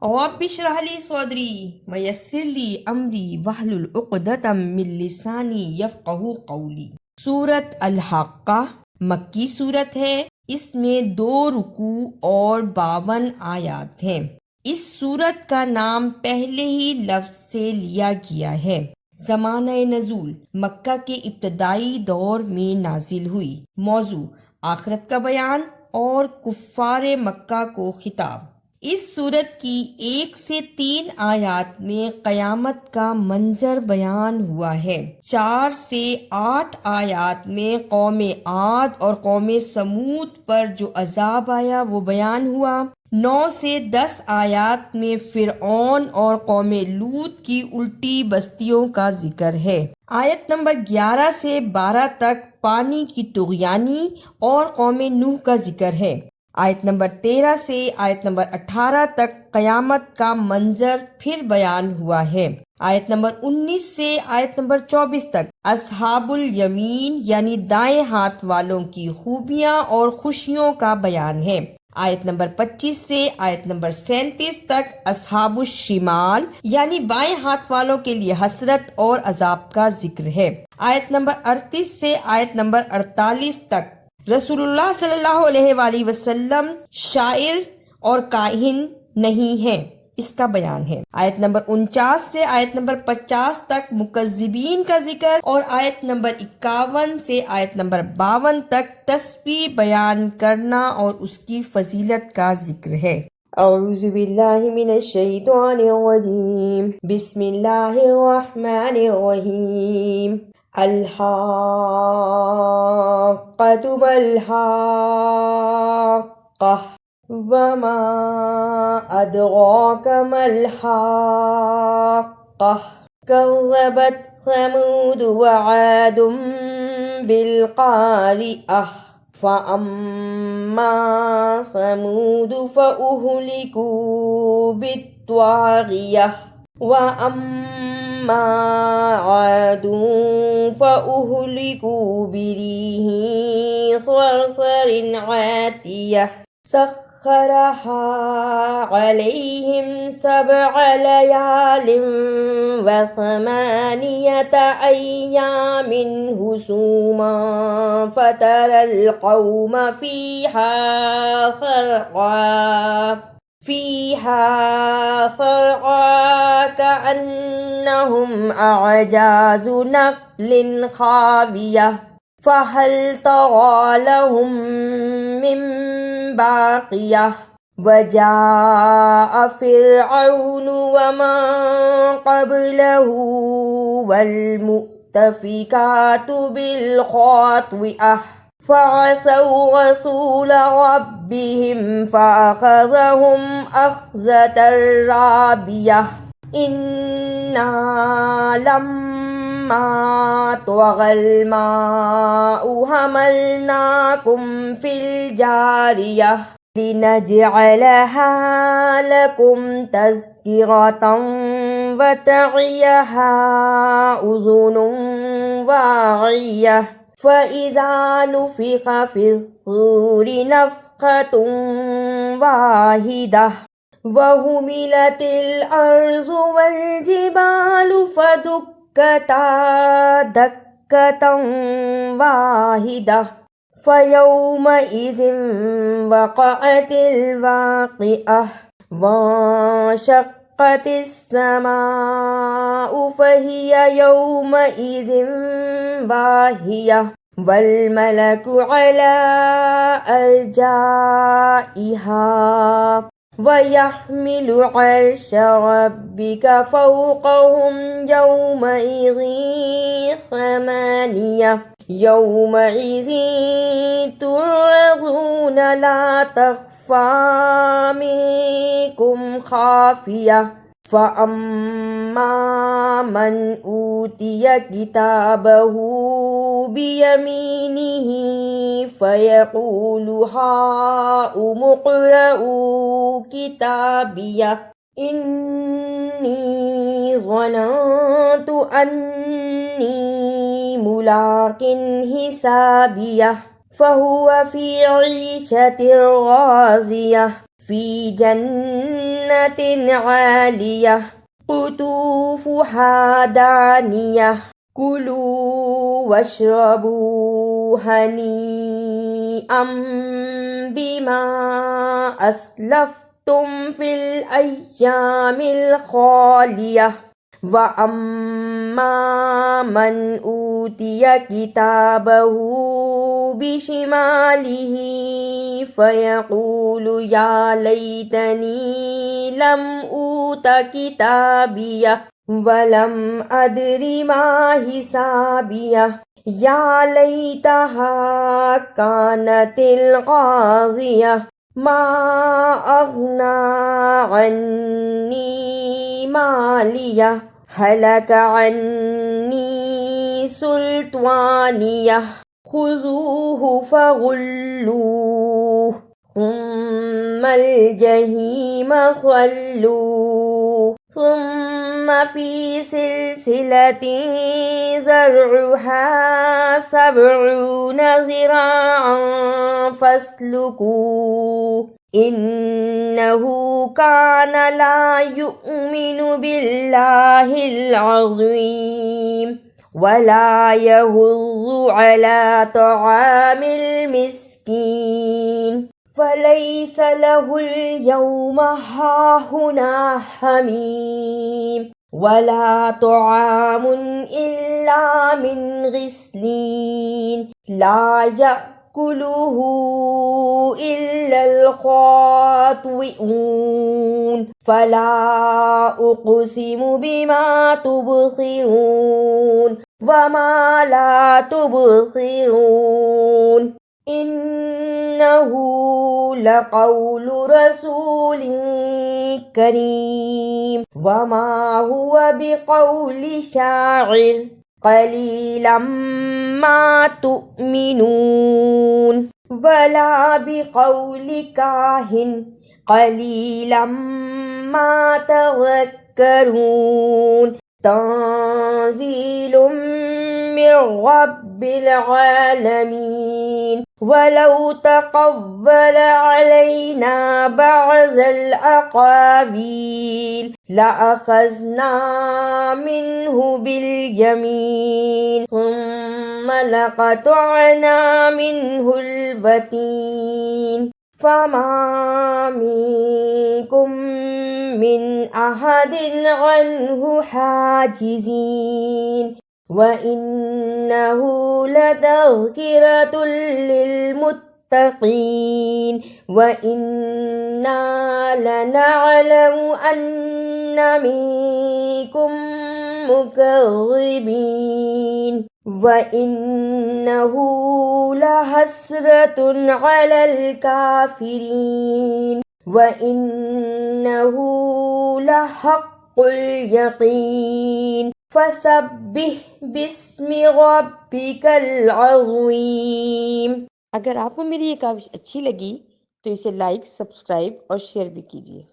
Rabbi इश्रह ली सदरी व यस्सिर ली अमरी वहलुल उक़दतम मिन लिसानी यफ़क़हू क़ौली। सूरत अल-हक़्क़ा मक्की सूरत है। इसमें 2 रुकू और 52 आयात हैं। इस सूरत का नाम पहले ही लफ्ज़ से लिया गया है। ज़माना नज़ूल मक्का के इब्तदाई दौर में नाजिल हुई। मौजू आखिरत का बयान और कुफ़ारे मक्का को खिताब। इस सूरत की 1 से 3 आयात में क़यामत का मंजर बयान हुआ है। 4 से 8 आयात में कौमे आद और कौमे समूद पर जो अजाब आया वो बयान हुआ। 9 से 10 आयात में फिरऔन और कौमे लूत की उल्टी बस्तियों का जिक्र है। आयत नंबर 11 से 12 तक पानी की तुग़यानी और कौमे नूह का जिक्र है। आयत नंबर 13 से आयत नंबर 18 तक क़यामत का मंजर फिर बयान हुआ है। आयत नंबर 19 से आयत नंबर 24 तक अस्हाबुल यमीन यानी दाएं हाथ वालों की खूबियां और खुशियों का बयान है। आयत नंबर 25 से आयत नंबर 37 तक अस्हाबुल शिमाल यानी बाएं हाथ वालों के लिए हसरत और अजाब का जिक्र है। आयत नंबर 38 से आयत नंबर 48 तक रसूलुल्लाह सल्लल्लाहु अलैहि वसल्लम शायर और काहिन नहीं है, इसका बयान है। आयत नंबर 49 से आयत नंबर 50 तक मुकज़्ज़िबीन का जिक्र और आयत नंबर 51 से आयत नंबर 52 तक तस्बीह बयान करना और उसकी फजीलत का जिक्र है। औज़ु बिल्लाहि मिनश शैतानिर रजीम। बिस्मिल्लाहिर रहमानिर रहीम। अल-हाक़्क़तु मल-हाक़्क़ह वमा अदराक मल-हाक़्क़ह कज़्ज़बत समूद व आदुम बिल-क़ारिअह फ़अम्मा समूद फ़उहलिकू बित्त्वाग़ियह व अम्मा आदुन फ़उहलिकू बिरिह्इन सरसरिन आतियह सख्खरहा अलैहिम सबअ लयालिन व समानियत अय्यामिन हुसूमा फतरल कौम फ़ीहा सरआ कअन्नहुम अअजाज़ु नख़्लिन ख़ावियह फ़हल तरा लहुम मिन बाक़ियह वजाअ फ़िरऔनु वमन क़ब्लहु वल्मुअ्तफ़िकातु बिल-ख़ातिअह फ़असौ रसूल रब्बिहिम फ़अख़ज़हुम अख़ज़तन राबियह इन्ना लम्मा तग़ल माउ हमलनाकुम फ़िल जारियह लिनजअलहा लकुम तज़किरतन व तअियहा उज़ुनुन वाइयह फ़इज़ा नुफ़िख़ फ़िस्सूरि नफ़ख़तुन वाहिदह वहुमिलतिल अर्ज़ु वल जिबालु फ़दुक्कता दक्कतन वाहिदह फ़यौमइज़िन वक़अतिल वाक़िअह वंशक़्क़तिस समाउ फ़हिय यौमइज़िन वाहियह वल मलकु अला अर्जाइहा वयहमिलु अर्श रब्बिका फ़ौक़हुम यौमइज़िन समानियह यौमइज़िन तुअरज़ून ला तख़फ़ा मिनकुम ख़ाफ़ियह फ़अम्मा मन ऊतिय किताबहु बियमीनिही फ़यक़ूलु हाउमु इक़्रऊ किताबियह इन्नी ज़नन्तु अन्नी मुलाक़िन हिसाबियह फ़हुव फ़ी ईशतिर राज़ियह फ़ी जन्नतिन आलियह कुतूफ़ुहा दानियह कुलू वशरबू हनीअम बिमा अस्लफ्तुम फिल अय्यामिल खालियह व अम्मा मन ऊतिय किताबहू बिशिमालिही फ़यक़ूलु या लैतनी लम ऊत किताबियह वलम अदरि मा हिसाबियह या लैतहा कानतिल क़ाज़ियह मा अग़ना अन्नी मालियह हलक अन्नी सुल्तानियह खुज़ूहु फ़ग़ुल्लूह सुम्मल जहीम सल्लूह सुम्म फ़ी सिलसिलतिन ज़रउहा सबऊन ज़िराअन फ़स्लुकूह इन्नहु कान ला युमिनु बिल्लाहिल अज़ीम वला यहुज़्ज़ु अला तआमिल मिस्कीन फ़लैस लहुल यौमा हाहुना हमीम वला तआमुन इल्ला मिन ग़िस्लीन ला यअकुलुहु इल्लल ख़ातिऊन फ़ला उक़सिमु बिमा तुबसिरून वमा ला तुबसिरून इन्नहु लक़ौलु रसूलिन करीम वमा हुवा बिक़ौलि शाइर क़लीलन मा तुअमिनून वला बिक़ौलि काहिन क़लीलन मा तज़क्करून तंज़ीलुम मिर रब्बिल आलमीन वलौ तक़व्वल अलैना बअज़ल अक़ावील लअख़ज़ना मिन्हु बिल यमीन सुम्मा लक़तअना मिन्हुल वतीन फमा मिन्कुम मिन अहदिन अन्हु हाजिज़ीन व इन्नहु लतज़किरतुल लिलमुत्तक़ीन व इन्ना लनअलमु अन्न मिन्कुम मुकज़्ज़िबीन व इन्नहु लहस्रतुन अलल काफ़िरीन व इन्नहु लहक़्क़ुल यक़ीन फसब्बिह बिस्मि रब्बिकल अज़ीम। अगर आपको मेरी ये काविश अच्छी लगी तो इसे लाइक, सब्सक्राइब और शेयर भी कीजिए।